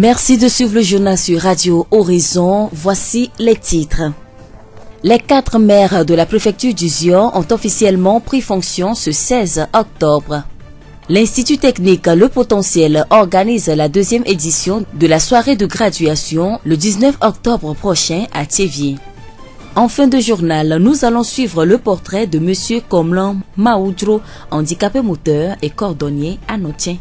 Merci de suivre le journal sur Radio Horizon. Voici les titres. Les 4 maires de la préfecture du Zion ont officiellement pris fonction ce 16 octobre. L'Institut technique Le Potentiel organise la 2e édition de la soirée de graduation le 19 octobre prochain à Thiévié. En fin de journal, nous allons suivre le portrait de M. Komlan Maoudro, handicapé moteur et cordonnier à Notien.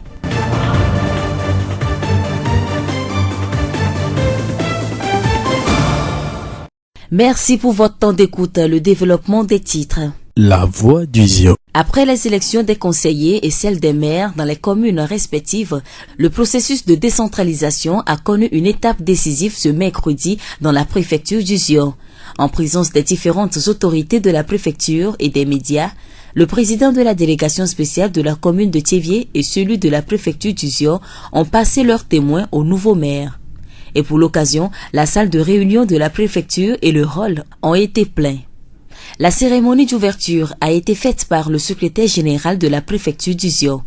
Merci pour votre temps d'écoute. Le développement des titres. La voix du Zion. Après les élections des conseillers et celles des maires dans les communes respectives, le processus de décentralisation a connu une étape décisive ce mercredi dans la préfecture du Zion. En présence des différentes autorités de la préfecture et des médias, le président de la délégation spéciale de la commune de Thiévié et celui de la préfecture du Zion ont passé leurs témoins au nouveau maire. Et pour l'occasion, la salle de réunion de la préfecture et le hall ont été pleins. La cérémonie d'ouverture a été faite par le secrétaire général de la préfecture du Zion.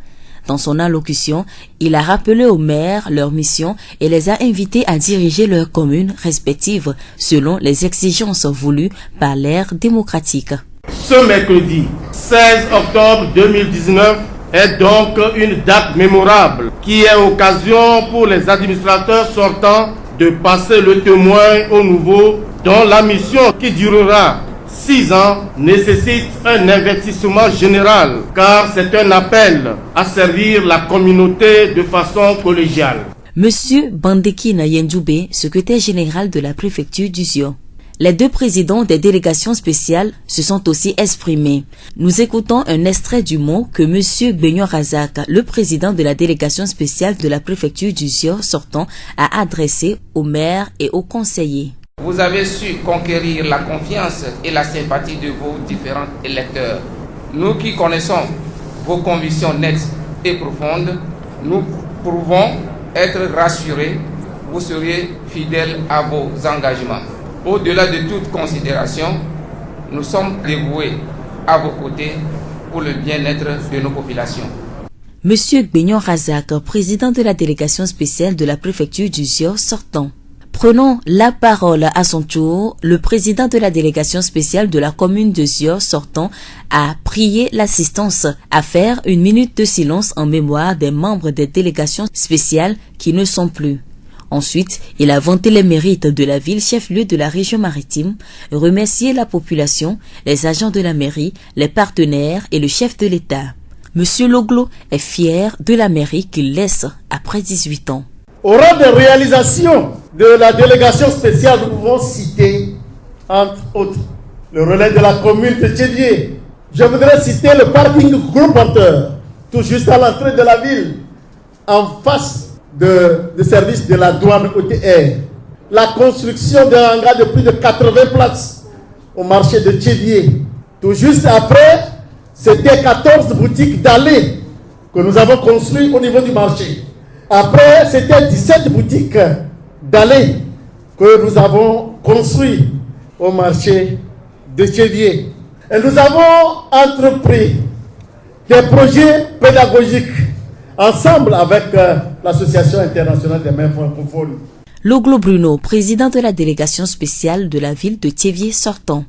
Dans son allocution, il a rappelé aux maires leur mission et les a invités à diriger leurs communes respectives selon les exigences voulues par l'ère démocratique. Ce mercredi 16 octobre 2019 est donc une date mémorable qui est occasion pour les administrateurs sortants de passer le témoin au nouveau, dont la mission qui durera 6 ans nécessite un investissement général car c'est un appel à servir la communauté de façon collégiale. Monsieur Bandekina Yendoubé, secrétaire général de la préfecture du Zion. Les 2 présidents des délégations spéciales se sont aussi exprimés. Nous écoutons un extrait du mot que M. Benyon Razak, le président de la délégation spéciale de la préfecture du Zion sortant, a adressé aux maires et aux conseillers. Vous avez su conquérir la confiance et la sympathie de vos différents électeurs. Nous qui connaissons vos convictions nettes et profondes, nous pouvons être rassurés, vous serez fidèles à vos engagements. Au-delà de toute considération, nous sommes dévoués à vos côtés pour le bien-être de nos populations. Monsieur Benyon Razak, président de la délégation spéciale de la préfecture du Zion sortant. Prenons la parole à son tour, le président de la délégation spéciale de la commune de Zion sortant a prié l'assistance à faire une minute de silence en mémoire des membres des délégations spéciales qui ne sont plus. Ensuite, il a vanté les mérites de la ville chef-lieu de la région maritime, remercié la population, les agents de la mairie, les partenaires et le chef de l'État. Monsieur Loglo est fier de la mairie qu'il laisse après 18 ans. Au rang des réalisations de la délégation spéciale, nous pouvons citer, entre autres, le relais de la commune de Thiévié. Je voudrais citer le parking gros porteur, tout juste à l'entrée de la ville, en face de service de la douane OTR. La construction d'un hangar de plus de 80 places au marché de Thiévié. Tout juste après, c'était 14 boutiques d'allées que nous avons construites au niveau du marché. Après, c'était 17 boutiques d'allées que nous avons construites au marché de Thiévié. Et nous avons entrepris des projets pédagogiques ensemble avec l'Association internationale des maires francophones. Loglo Bruno, président de la délégation spéciale de la ville de Thiévié sortant.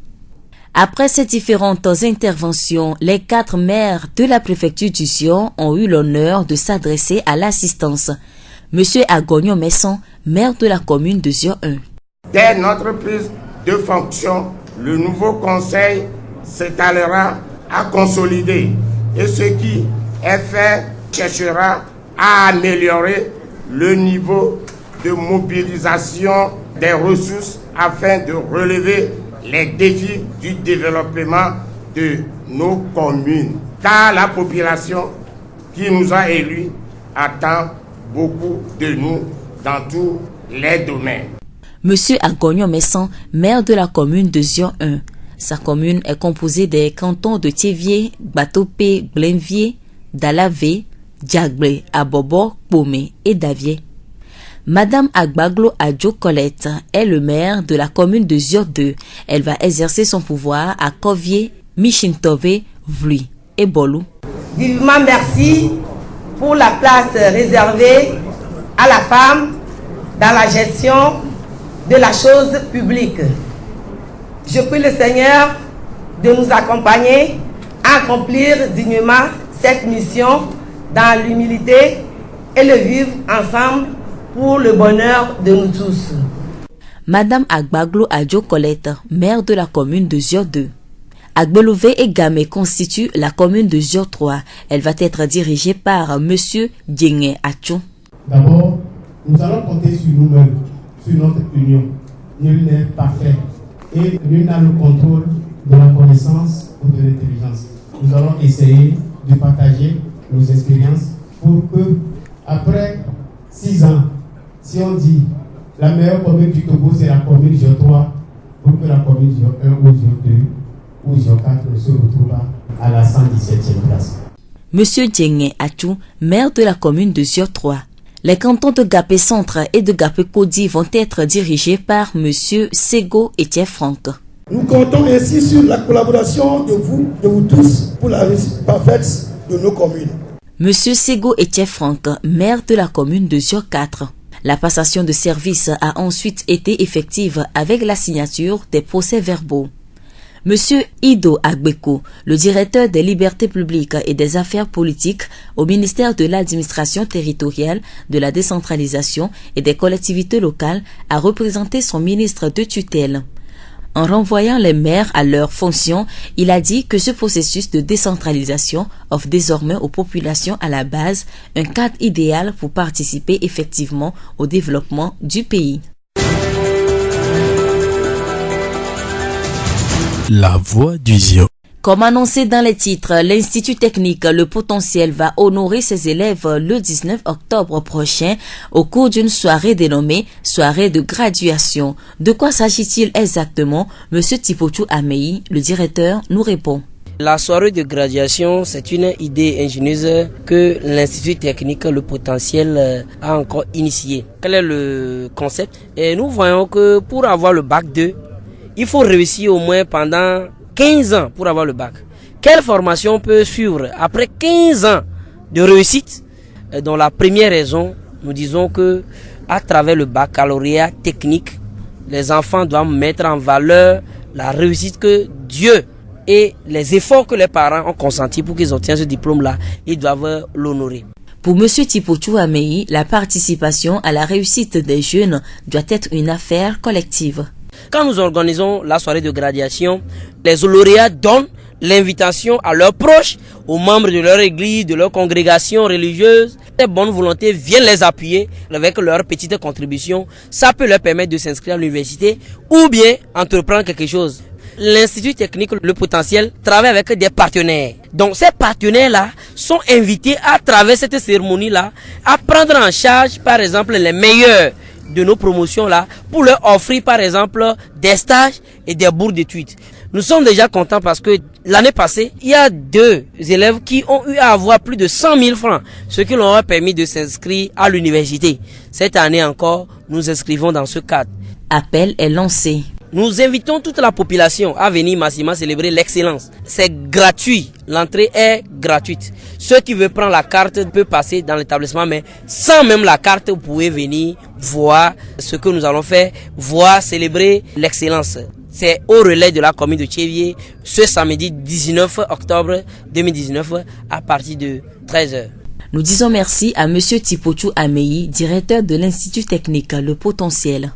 Après ces différentes interventions, les 4 maires de la préfecture du Zion ont eu l'honneur de s'adresser à l'assistance. Monsieur Agogno Messon, maire de la commune de Zion 1. Dès notre prise de fonction, le nouveau conseil s'étalera à consolider et ce qui est fait cherchera à améliorer le niveau de mobilisation des ressources afin de relever les défis du développement de nos communes. Car la population qui nous a élus attend beaucoup de nous dans tous les domaines. Monsieur Agogno Messon, maire de la commune de Zion 1. Sa commune est composée des cantons de Thiévié, Batopé, Blainvier, Dalavé, Diagblé, Abobo, Pomé et Davier. Madame Agbaglo Adjo Colette est le maire de la commune de Zion 2. Elle va exercer son pouvoir à Kovié, Michintové, Vlui et Bolou. Vivement merci pour la place réservée à la femme dans la gestion de la chose publique. Je prie le Seigneur de nous accompagner à accomplir dignement cette mission dans l'humilité et le vivre ensemble pour le bonheur de nous tous. Madame Agbaglo Adjo Colette, maire de la commune de Zior 2. Agbelouvé et Gamé constituent la commune de Zior 3. Elle va être dirigée par Monsieur Djengé Atchou. D'abord, nous allons compter sur nous-mêmes, sur notre union. Nul n'est parfait et nul n'a le contrôle de la connaissance ou de l'intelligence. Nous allons essayer de partager nos expériences pour que, après 6 ans, si on dit la meilleure commune du Togo, c'est la commune Zior 3, pour que la commune Zior 1 ou Zior 2 ou Zior 4 se retrouve à la 117e place. Monsieur Djengé Atchou, maire de la commune de Zior 3. Les cantons de Gapé Centre et de Gapé Kodi vont être dirigés par Monsieur Sego Etienne Franck. Nous comptons ainsi sur la collaboration de vous tous, pour la réussite parfaite de nos communes. Monsieur Sego Etienne Franck, maire de la commune de Zior 4. La passation de service a ensuite été effective avec la signature des procès-verbaux. Monsieur Ido Agbeko, le directeur des libertés publiques et des affaires politiques au ministère de l'administration territoriale, de la décentralisation et des collectivités locales, a représenté son ministre de tutelle. En renvoyant les maires à leurs fonctions, il a dit que ce processus de décentralisation offre désormais aux populations à la base un cadre idéal pour participer effectivement au développement du pays. La voix du Zior. Comme annoncé dans les titres, l'Institut technique Le Potentiel va honorer ses élèves le 19 octobre prochain au cours d'une soirée dénommée soirée de graduation. De quoi s'agit-il exactement? Monsieur Tipochou Ameyi, le directeur, nous répond. La soirée de graduation, c'est une idée ingénieuse que l'Institut technique Le Potentiel a encore initiée. Quel est le concept? Et nous voyons que pour avoir le bac 2, il faut réussir au moins pendant 15 ans pour avoir le bac. Quelle formation peut suivre après 15 ans de réussite? Dans la première raison, nous disons que à travers le baccalauréat technique, les enfants doivent mettre en valeur la réussite que Dieu et les efforts que les parents ont consentis pour qu'ils obtiennent ce diplôme-là, ils doivent l'honorer. Pour M. Tipochou Ameyi, la participation à la réussite des jeunes doit être une affaire collective. Quand nous organisons la soirée de graduation, les lauréats donnent l'invitation à leurs proches, aux membres de leur église, de leur congrégation religieuse. Les bonnes volontés viennent les appuyer avec leur petite contribution. Ça peut leur permettre de s'inscrire à l'université ou bien entreprendre quelque chose. L'Institut technique Le Potentiel travaille avec des partenaires. Donc ces partenaires-là sont invités à travers cette cérémonie-là à prendre en charge par exemple les meilleurs de nos promotions-là pour leur offrir par exemple des stages et des bourses d'études. Nous sommes déjà contents parce que l'année passée, il y a 2 élèves qui ont eu à avoir plus de 100 000 francs, ce qui leur a permis de s'inscrire à l'université. Cette année encore, nous inscrivons dans ce cadre. Appel est lancé. Nous invitons toute la population à venir massivement célébrer l'excellence. C'est gratuit, l'entrée est gratuite. Ceux qui veulent prendre la carte peuvent passer dans l'établissement, mais sans même la carte, vous pouvez venir voir ce que nous allons faire, voir célébrer l'excellence. C'est au relais de la commune de Tchévié, ce samedi 19 octobre 2019 à partir de 13h. Nous disons merci à M. Tipochou Ameyi, directeur de l'Institut technique Le Potentiel.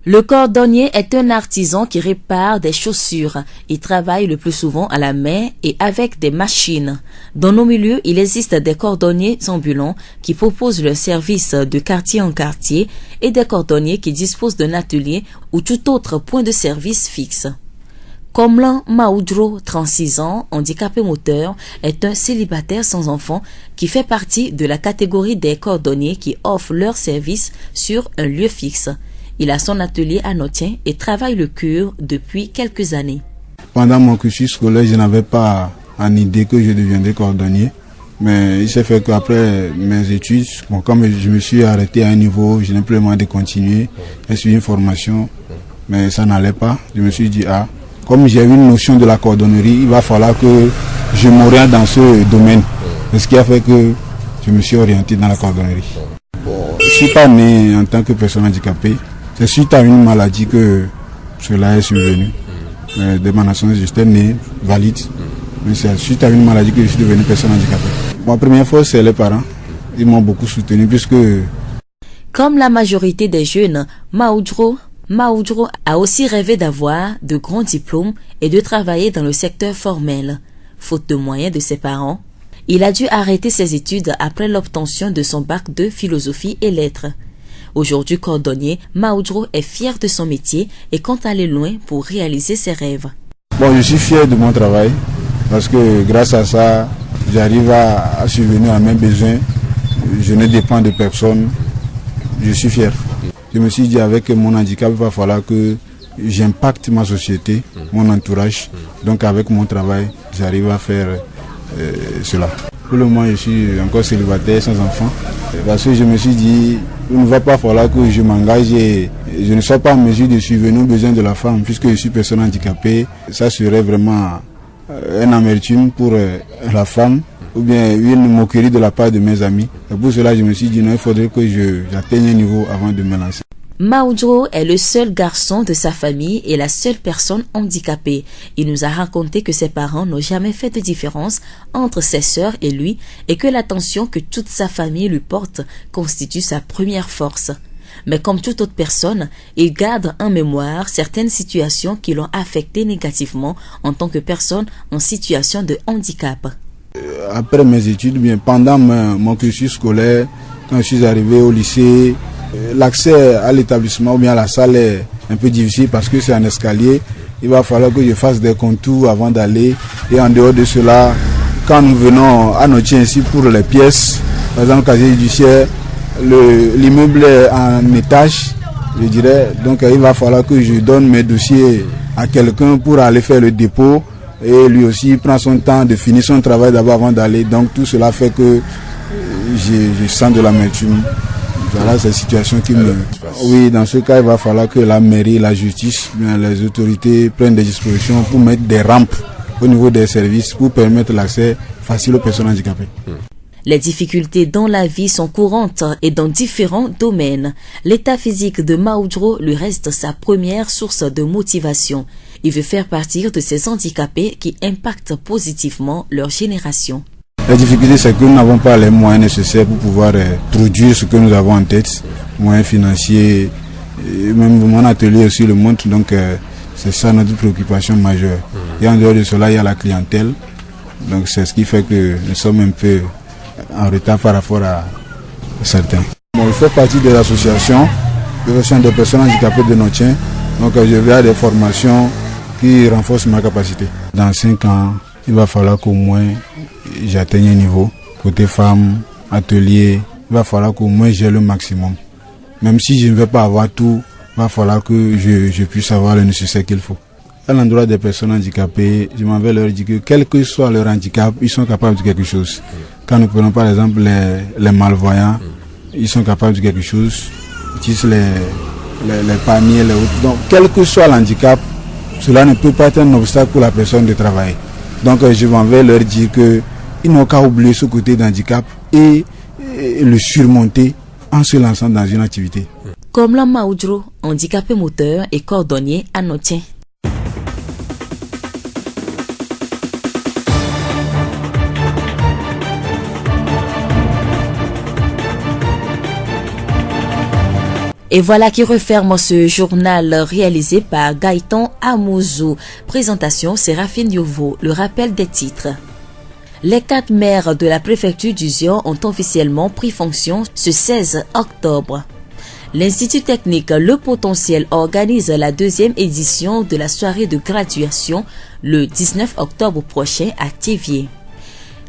Le cordonnier est un artisan qui répare des chaussures. Il travaille le plus souvent à la main et avec des machines. Dans nos milieux, il existe des cordonniers ambulants qui proposent leur service de quartier en quartier et des cordonniers qui disposent d'un atelier ou tout autre point de service fixe. Komlan Maoudro, 36 ans, handicapé moteur, est un célibataire sans enfant qui fait partie de la catégorie des cordonniers qui offrent leur service sur un lieu fixe. Il a son atelier à Notien et travaille le cuir depuis quelques années. Pendant mon cursus scolaire, je n'avais pas en idée que je deviendrais cordonnier. Mais il s'est fait qu'après mes études, comme je me suis arrêté à un niveau, je n'ai plus le moyen de continuer. J'ai suivi une formation, mais ça n'allait pas. Je me suis dit, comme j'ai une notion de la cordonnerie, il va falloir que je m'oriente dans ce domaine. Ce qui a fait que je me suis orienté dans la cordonnerie. Je ne suis pas né en tant que personne handicapée. C'est suite à une maladie que cela est survenu. De ma naissance, j'étais né valide. Mais c'est suite à une maladie que je suis devenu personne handicapée. Ma première fois, c'est les parents. Ils m'ont beaucoup soutenu puisque... Comme la majorité des jeunes, Maoudro a aussi rêvé d'avoir de grands diplômes et de travailler dans le secteur formel. Faute de moyens de ses parents, il a dû arrêter ses études après l'obtention de son bac de philosophie et lettres. Aujourd'hui cordonnier, Maoudro est fier de son métier et compte aller loin pour réaliser ses rêves. Bon, je suis fier de mon travail parce que grâce à ça, j'arrive à subvenir à mes besoins. Je ne dépends de personne. Je suis fier. Je me suis dit avec mon handicap, il va falloir que j'impacte ma société, mon entourage. Donc avec mon travail, j'arrive à faire cela. Pour le moment, je suis encore célibataire, sans enfant. Parce que je me suis dit, il ne va pas falloir que je m'engage et je ne sois pas en mesure de subvenir aux besoins de la femme, puisque je suis personne handicapée. Ça serait vraiment une amertume pour la femme, ou bien une moquerie de la part de mes amis. Et pour cela, je me suis dit, non, il faudrait que j'atteigne un niveau avant de me lancer. Maoudro est le seul garçon de sa famille et la seule personne handicapée. Il nous a raconté que ses parents n'ont jamais fait de différence entre ses sœurs et lui et que l'attention que toute sa famille lui porte constitue sa première force. Mais comme toute autre personne, il garde en mémoire certaines situations qui l'ont affecté négativement en tant que personne en situation de handicap. Après mes études, bien pendant mon cursus scolaire, quand je suis arrivé au lycée, l'accès à l'établissement ou bien à la salle est un peu difficile parce que c'est un escalier. Il va falloir que je fasse des contours avant d'aller. Et en dehors de cela, quand nous venons à notre ici pour les pièces, par exemple, casier judiciaire, l'immeuble est en étage, je dirais. Donc il va falloir que je donne mes dossiers à quelqu'un pour aller faire le dépôt. Et lui aussi prend son temps de finir son travail d'abord avant d'aller. Donc tout cela fait que je sens de l'amertume. Voilà cette situation qui me... Oui, dans ce cas, il va falloir que la mairie, la justice, les autorités prennent des dispositions pour mettre des rampes au niveau des services pour permettre l'accès facile aux personnes handicapées. Les difficultés dans la vie sont courantes et dans différents domaines. L'état physique de Maoudro lui reste sa première source de motivation. Il veut faire partie de ces handicapés qui impactent positivement leur génération. La difficulté, c'est que nous n'avons pas les moyens nécessaires pour pouvoir produire ce que nous avons en tête, moyens financiers, et même mon atelier aussi le montre, donc c'est ça notre préoccupation majeure. Et en dehors de cela, il y a la clientèle, donc c'est ce qui fait que nous sommes un peu en retard par rapport à certains. Bon, je fais partie de l'association des personnes handicapées de Notien, donc je vais à des formations qui renforcent ma capacité. Dans 5 ans, il va falloir qu'au moins j'atteigne un niveau. Côté femmes, atelier, il va falloir qu'au moins j'ai le maximum. Même si je ne vais pas avoir tout, il va falloir que je puisse avoir le nécessaire qu'il faut. À l'endroit des personnes handicapées, je m'en vais leur dire que quel que soit leur handicap, ils sont capables de quelque chose. Quand nous prenons par exemple les malvoyants, ils sont capables de quelque chose. Ils utilisent les paniers, les autres. Donc quel que soit l'handicap, cela ne peut pas être un obstacle pour la personne de travailler. Donc je m'en vais leur dire qu'ils n'ont qu'à oublier ce côté d'handicap et le surmonter en se lançant dans une activité. Comme la Maoudro, handicapé moteur et cordonnier à Notien. Et voilà qui referme ce journal réalisé par Gaëtan Amouzou. Présentation Séraphine Diovo. Le rappel des titres. Les 4 maires de la préfecture du Zion ont officiellement pris fonction ce 16 octobre. L'Institut technique Le Potentiel organise la 2e édition de la soirée de graduation le 19 octobre prochain à Thiéviers.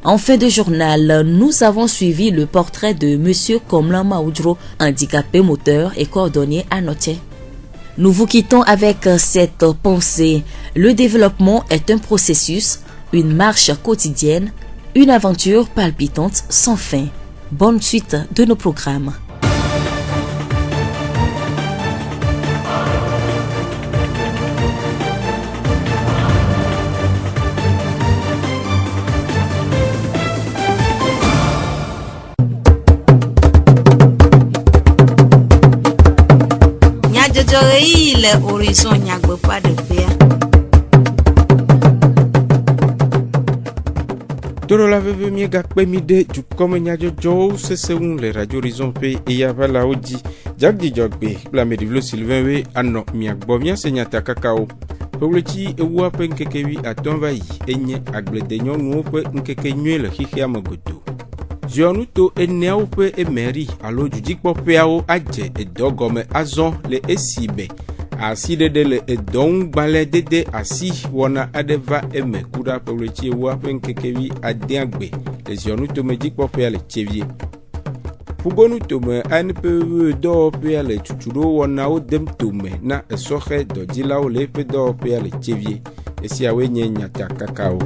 En fin de journal, nous avons suivi le portrait de Monsieur Komlan Maoudro, handicapé moteur et cordonnier à Notien. Nous vous quittons avec cette pensée. Le développement est un processus, une marche quotidienne, une aventure palpitante sans fin. Bonne suite de nos programmes. Adzɔɣeyi le Horizon nyagbeƒãɖeƒea. Toro la veve miegakpe mi ɖe dukɔme nyadzɔdzɔwo sese ŋu le Radio Horizon ƒe eyavalawo dzi. Dzagdzidzɔgbe kple Ameɖivlo Sylvain we anɔ mia gbɔ míase nyatakakawo. Ƒewletsi ewua ƒe ŋkeke 15 va yi enye agbledenyɔnuwo ƒe ŋkeke nyuie le xixea me godo. Ziɔnuto eneawo ƒe emeri alo dudzikpɔƒeawo adze edɔ gɔme azɔ le esi me. Asiɖeɖe le edɔ ŋu gbalẽ dede asi wɔna aɖe va eme ku ɖa ƒewletsi ewua ƒe ŋkeke 10 le ziɔnutome dzikpɔƒea le Tsevie. Ƒugonutome ANPE dɔwɔƒea le tutuɖo wɔnawo dem tome na esɔxe dɔdzilawo le eƒe dɔwɔƒea le Tsevie. Esiawoe nye nyatakakawo.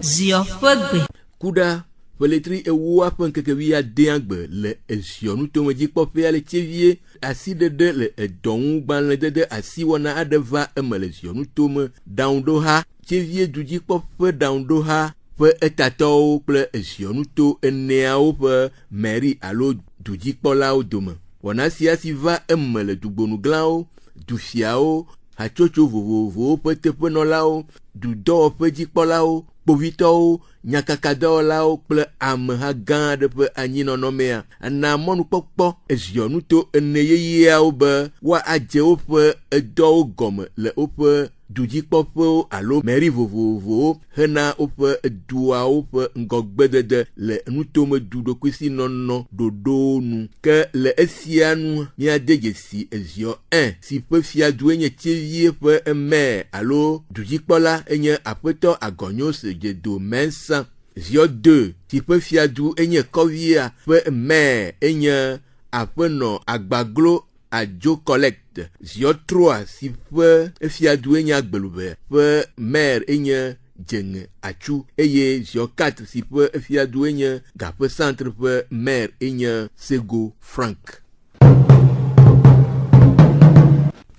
Ziɔ ƒe gbe. Kuda Ƒeletri ewua ƒe ŋkeke 10 le ziɔnutome dzikpɔƒea le Tsevie. Asiɖeɖe le edɔ ŋu gbalẽ dede asi wɔna aɖe va eme le ziɔnutome ɖaŋuɖoha Tsevie dudzikpɔƒe ɖaŋuɖoha ƒe etatɔwo kple ziɔnuto eneawo ƒe meri alo dudzikpɔlawo dome. Wɔna sia si va eme le dugbonuglawo, dufiawo, hatsotso vovovowo ƒe teƒenɔlawo, dudɔwɔƒe dzikpɔlawo, kpovitɔwo, nyakakadɔwɔlawo kple ameha gã aɖe ƒe anyinɔnɔmea ana mɔnukpɔkpɔ ziɔnuto ene yeyeawo be woadze woƒe edɔwo gɔme le woƒe dudzikpɔƒewo alo meri vovovowo hena woƒe eduawo ƒe ŋgɔgbedede le nutome duɖokuisinɔnɔ ɖoɖowo nu. Ke le esia nu míade dzesi eziɔ 1 si ƒe fiadue nye Tsevie ƒe maire alo dudzikpɔla enye aƒetɔ Agɔnyo Sejedo Mensa. Ziɔ 2 si ƒe fiadu enye Kɔvia ƒe maire enye aƒenɔ Agbaglo Adzo Collect. Ziɔ 3 si ƒe fiadu enye Agbelube ƒe maire enye Dzenge Atsu eye ziɔ 4 si ƒe fiadu enye Gaƒe Centre ƒe maire enye Sego Frank.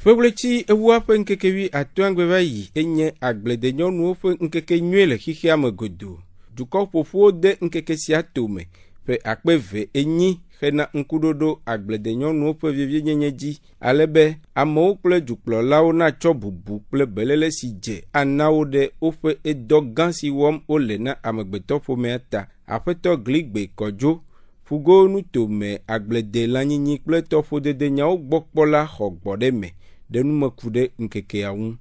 Ƒewletsi ewua ƒe ŋkeke 15 va yi enye agbledenyɔnuwo ƒe ŋkeke nyuie le xixea me godo. Dukɔ ƒoƒuwo de ŋkeke sia tome ƒe 28 hena ŋkuɖoɖo agbledenyɔnuwo ƒe vivienyenye dzi, alebe amewo kple dukplɔlawo natsɔ bubu kple belele si dze anawo ɖe woƒe edɔ gã si wɔm wole na amegbetɔƒomea ta. Aƒetɔ Gligbe Kɔdzo, Ƒugonutome agblede lanyinyi kple tɔƒodedenyawo gbɔ kpɔla xɔ gbɔ ɖe me ɖe numeku ɖe ŋkekea ŋu.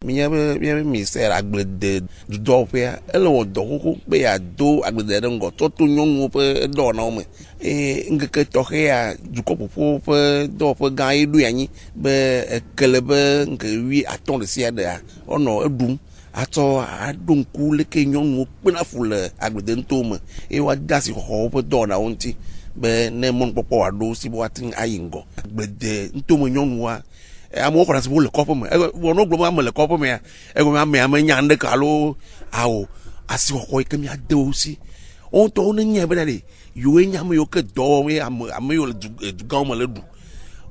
Míaƒe ministère agblede dɔwɔƒea ele wɔ dɔ xoxo be yeado agblede ɖe ŋgɔ tɔto nyɔnuwo ƒe dɔwɔnawo me. Ŋkeke tɔxɛ ya dukɔƒoƒo ƒe dɔwɔƒe gã ye ɖoe anyi be ekele be ŋkeke 15 ɖe sia ɖea wonɔ eɖum atsɔ aɖo ŋku leke nyɔnuwo kpena fu le agblede ŋuto me eye woade asi xɔxɔwo ƒe dɔwɔnawo ŋuti be ne mɔnukpɔkpɔ wòaɖo si be woate ŋu ayi ŋgɔ. Agblede ŋutome nyɔnua amewo xɔna si be wole kɔƒe me wɔnɔ gblɔ be ame le kɔƒe mea egɔme amea menya ŋɖeke alo awo asixɔxɔ yi ke míade wo si wo ŋutɔ wo nenyae be ɖe yewoe nye ame yiwo ke dɔ wɔm ye ame yiwo le dugãwo me le ɖu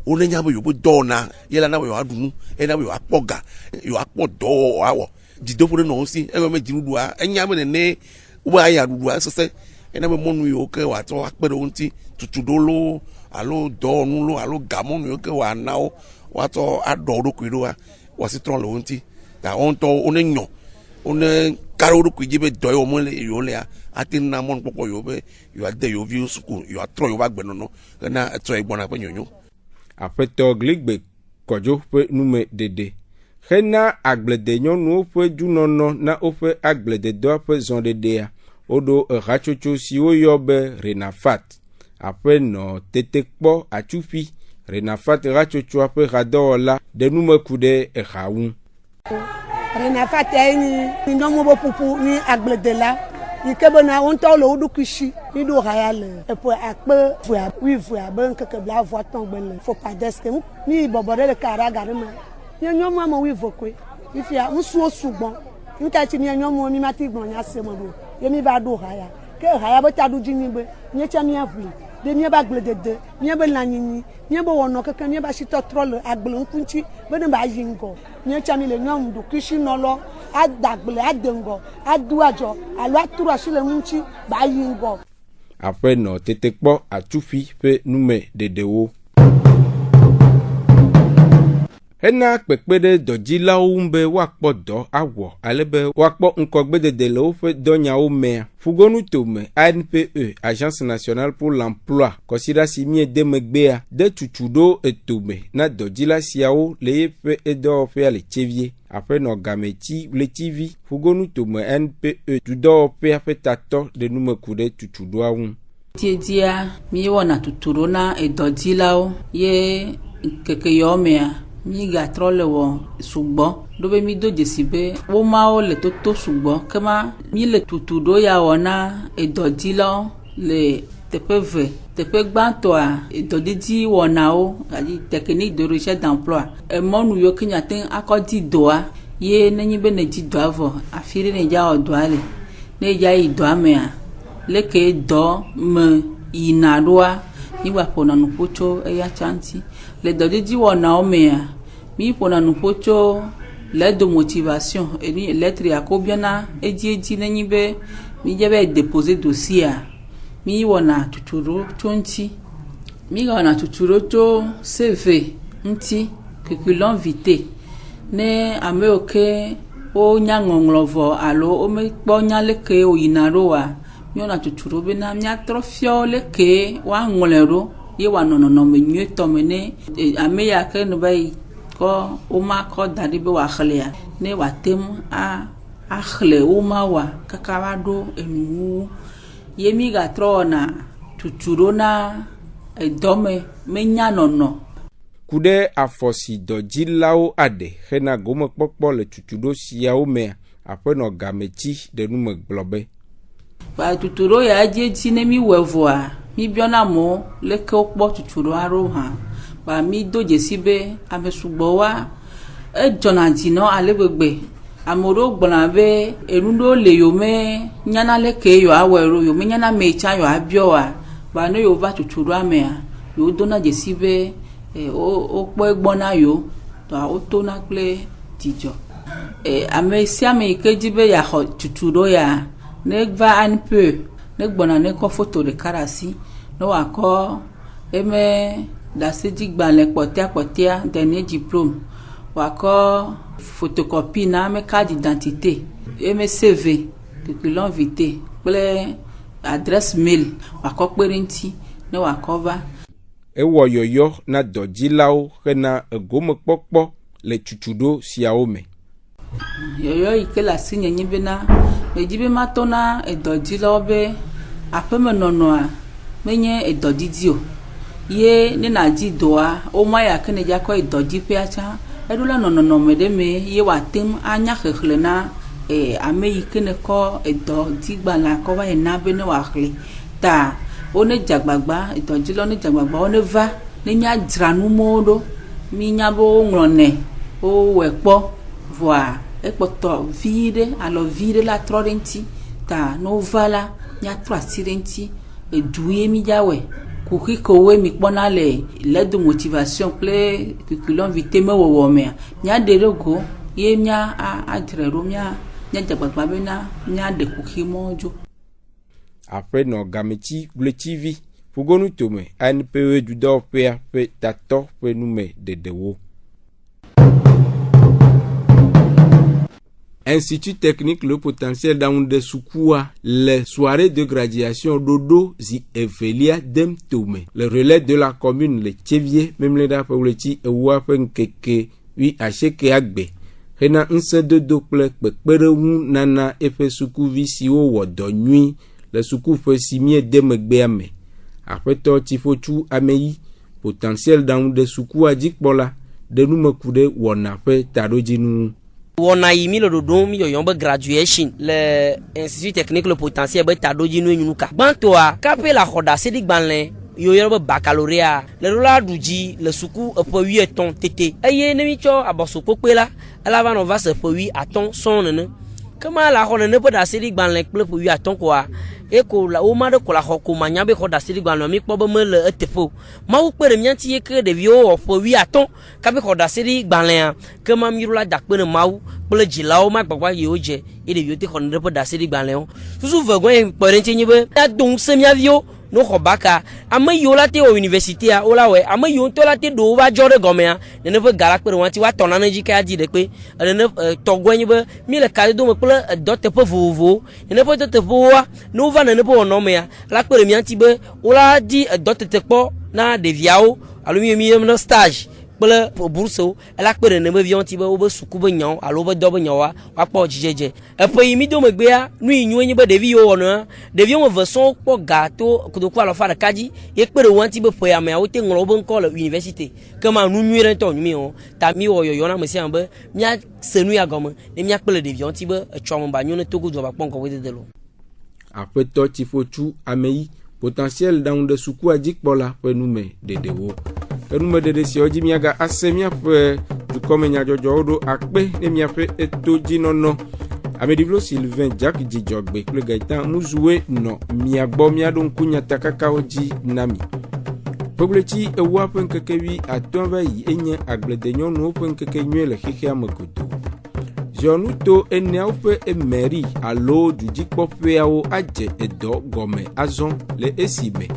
wo nenya be yewo be dɔwɔna ye la na be yewoaɖu nu ye na be yewoakpɔ ga yewoakpɔ dɔwɔwɔ awɔ dzidoƒo ɖe nɔ wo si egɔme dziɖuɖua enya be nene wobe ayi aɖuɖua sese ena be mɔnu yiwo ke wòatsɔ akpe ɖe wo ŋuti tutuɖo lo alo dɔwɔnu lo alo gamɔnu yiwo ke wòana wo woatsɔ aɖɔ wo ɖokui ɖoa woasi trɔ le wo ŋuti ta wo ŋutɔ wo ne nyɔ wo ne ka wo ɖokui dzi be dɔ yewo mele yewo lea ate na mɔnukpɔkpɔ yewo be yewoade yewo viwo suku yewoatrɔ yewo agbenɔnɔ hena etrɔ yi gbɔna ƒe nyonyo. Aƒetɔ Gligbe Kɔdzo ƒe nume ɖeɖe hena agbledenyɔnuwo ƒe dzunɔnɔ na woƒe agblededɔa ƒe zɔɖeɖea woɖo ehatsotso si woyɔ be Renafat. Aƒenɔ Tetekpɔ Atsufi Renafat hatsotsoa ƒe hadɔwɔla ɖe numeku ɖe eha ŋu. Renafat nye nyɔnu be ƒuƒu ni agbledela yi ke bena wo ŋutɔ le wo ɖokui si ni ɖo haya le eƒe akpe 20 abe ŋkeke 23 gbe le Fopadeske ni bɔbɔ ɖe ɖeka ɖe aga ɖe me nye nyɔnu ame 20 koe ifia ŋusuwo sugbɔ ŋka tsi nye nyɔnuwo mi mati gbɔ nya se me ɖo ye mi va ɖo haya ke haya be ta ɖu dzi ni be nye tsa mi aʋli de míabe agbledede míabe lanyinyi míabe wɔnɔ keke míabe asitɔ trɔ le agble ŋkuntsi be ne ba yi ŋgɔ míetsa mi le nyɔnu ɖokuisinɔlɔ ada agble ade ŋgɔ adu adzɔ alo atro asi le ŋuntsi ba yi ŋgɔ. Aƒenɔ Tetekpɔ Atsufi ƒe nume ɖeɖewo. hena kpekpe ɖe dɔdzilawo ŋu be woakpɔ dɔ awɔ ale be woakpɔ ŋkɔgbedede le woƒe dɔnyawo mea. Fugonutome ANPE, Agence nationale pour l'emploi, kɔsiɖa si miede megbea de tutu ɖo etome na dɔdzila siawo le yeƒe edɔwɔƒea le Tsevie. Aƒenɔ Gameti Vletivi, Fugonutome ANPE dudɔwɔƒea ƒe tatɔ ɖe numeku ɖe tutu ɖoa ŋu. Dia mi wɔna tuturo na edɔdzilawo ye keke yɔmea mi gatrɔ le wɔ sugbɔ do be mi do dzesi be wo mawo le toto sugbɔ kema mi le tutuɖo ya wɔ na edɔdzilawo le teƒe ve. Teƒe gbãtɔa edɔdidi wɔnawo adi technique de recherche d'emploi emɔnu yiwo ke nyate akɔ di dɔa ye nenyi be ne di dɔa vɔ afi ɖe ne dza wɔ dɔa le ne dza yi dɔa mea leke dɔ me yina ɖoa mi gba ƒona nuƒo tso eya tsanti le dɔdidi wɔnawo mea mi ƒona nuƒo tso lettre de motivation eni lettre yako biana edzi nenyi be mi dze be déposer dossier mi wɔna tuturo tso ŋuti mi wɔna tuturo tso CV ŋuti curriculum vitae ne ame yiwo ke wo nya ŋɔŋlɔ vɔ alo wo mekpɔ nya leke woyina ɖoa mi wɔna tuturo bena miatrɔ fiɔ leke woaŋlɔe ɖo ye wòanɔ nɔnɔme nyuietɔ me ne ame ya ke ne be yi kɔ womakɔ da ɖi be wòaxlẽa ne wòate ŋu axlẽ womawoa kaka va ɖo enuwuwu ye mi gatrɔ wɔna tuturo na edɔme menya nɔnɔ. Ku ɖe afɔ si dɔdzilawo aɖe hena gomekpɔkpɔ le tutuɖo siawo mea, aƒenɔ Gameti ɖe nume gblɔ be. Ba tuturo ya edzi ne mi wɔ vɔa mi biɔna mo leke wokpɔ tuturo aɖewo hã ba mi do dzesi be ame sugbɔwoa edzɔna dzi nɔ ale gbegbe ame ɖewo gblɔna be enu ɖewo le yome nyana leke yewoawɔe ɖo yome nyana me tsa yewoabiɔa ba ne yewo va tuturoa mea yewo dona dzesi be wokpɔ egbɔ na yewo tɔa wotona kple dzidzɔ. Ame sia ame yi ke dzi be yeaxɔ tuturo ya ne va ANPE ne gbɔna ne kɔ foto ɖeka ɖe asi ne wòakɔ eme ɖasedigbalẽ kpɔtea dernier diplôme wòakɔ photocopie na ame carte d'identité eme CV curriculum vitae kple adresse mail wòakɔ kpe ɖe ŋuti ne wòakɔ va. Ewɔ yɔyɔ na dɔdzilawo hena egomekpɔkpɔ le tutuɖo siawo me. Yɔyɔ yi ke le asi nye nyi bena medzi be matɔ na edɔdzilawo be aƒemenɔnɔa menye edɔdidi o ye ne nadzi dɔa woma ya ke ne dza kɔ edɔdziƒea tsã eɖo le nɔnɔme ɖe me ye wòate ŋu anya xexlẽ na ame yi ke ne kɔ edɔdzigbalẽa kɔ va yina be ne wòaxlẽ ta wone dzagbagba edɔdzilawo ne dzagbagba wone va ne miadzra numewo ɖo mi nya be woŋlɔnɛ wowɔe kpɔ vɔa ekpɔtɔ vi ɖe alo vi ɖe la trɔ ɖe ŋuti ta ne wova la miatrɔ asi ɖe ŋuti edu ye mi dzawɔe kuxi kewoe mi kpɔna le lettre de motivation kple curriculum vitae mewɔwɔ mea miaɖe ɖe go ye mia adzrae ɖo miadzagbagba bena miaɖe kuxi mɔ dzo. Aƒenɔ Gameti Vletivi, Fugonutome ANPE dudɔwɔƒea ƒe tatɔ ƒe nume dedewo. Institut technique le potentiel d'Aoundé Soukoua, les soirées de graduation Dodo zi Evelia Dem Tome. Le relais de la commune, le Tchevier, même les Dapauleti, et Wapen Keke, oui, Acheke Agbe. Hena nse de dople, Pekperewu Nana, Efe Soukou Visio, Wodo Nui, le Soukou Fesimie Demegbeame. Après toi, Tifotu Amei, potentiel d'Aoundé Soukoua Dikbola, de nous me couder, Wonafe Tarodjinu. Wona yi mi le dodo mi yoyon be graduation le institut technique le potentiel be tadoji no nyunuka bantoa kape la xoda sedi gbanle yoyon be baccalauréat le rola duji le suku epo 8 ton tete eye ne mi cho aboso pope la ala va no va se po 8 aton son ne kama la xone ne be da sedi gbanle ple po 8 aton kwa eko la o ma de ko la xoko manya be xoda sedi gbanle mi kpo be me le etefo ma wo pere mianti ye ke de vio po 8 aton kabe xoda sedi gbanle kama mi rola dakpe ne mawu ple dzilawo ma gbagba yewo je e de vio te xone de be da sedi gbanle susu vegon e pere nti nyi be da don se mia vio no khobaka ame yola te o université a ola we ame yo to la te do ba jore gomea ne ne gara pe wanti wa tona na jika di de pe ne togwenyi be mi le ka do me ple dote pe vovo ne pe dote poa no va ne pe no me la pe mi anti be ola di dote te po na de viao alo mi no stage ple bourse la pe ne be vianti be o be suku be nyon alo be do be nyon wa po jijeje e pe mi do me gbe a nu inyu nyi be de vi yo no de vi mo version po gato ko do ko alo fa de kaji ye pe wanti be po ya me o te ngolo be ko la université kama nu nyu re to nyu mi o ta mi wo yo na me si an be mi a senu ya gomo ne mi a pe de vianti be chwa mo ba nyu ne to go do ba pon ko we de lo apeto tifochu amei potentiel dans de suku ajik bola pe nu me de wo enume dede si oji miaga asemia pe du komenya jojo odo akpe ne miafe etoji nono Amedivlo Sylvain Jack Dijogbe kle gaitan muzuwe no miagbo miado nkunya takaka oji nami Pobleti ewa pen kekewi atonva yi enye agblede nyonu pen kekenye le xexea megodo Jonuto eneaupe emeri alo dudikpɔƒeawo adze edo gɔme azɔ le esime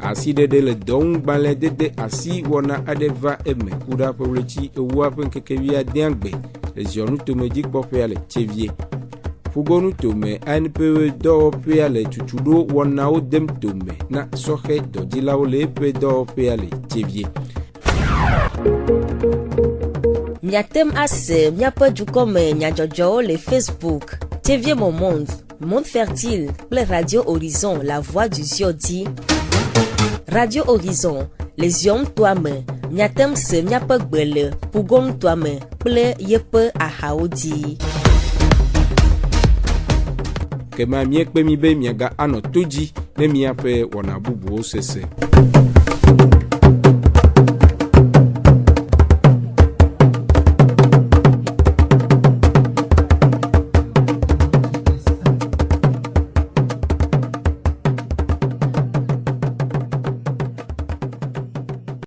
asi dede le dɔŋugbalẽ dede asi wɔna aɖe va eme ku ɖe ƒewletsi ewoa ƒe ŋkekewia deagbe le zionutome-dzikpɔƒea le tsevie fugɔnutome ANPE dɔwɔƒea le tutuɖo wɔnawo dem tome na sɔxe dɔdzilawo le eƒe dɔwɔƒea le tsevie. Miatem ase miape dukɔme nyadzɔdzɔwo le Facebook TV Mon Monde, Monde Fertile kple Radio Horizon, La Voix du Ziodi. Radio Horizon, le zion toa me, miatem se miape gbe le pugon toa me kple yepe ahawo di. Kema miekpe mi be miaga anɔ to dzi ne miaƒe wɔna bubuwo sese.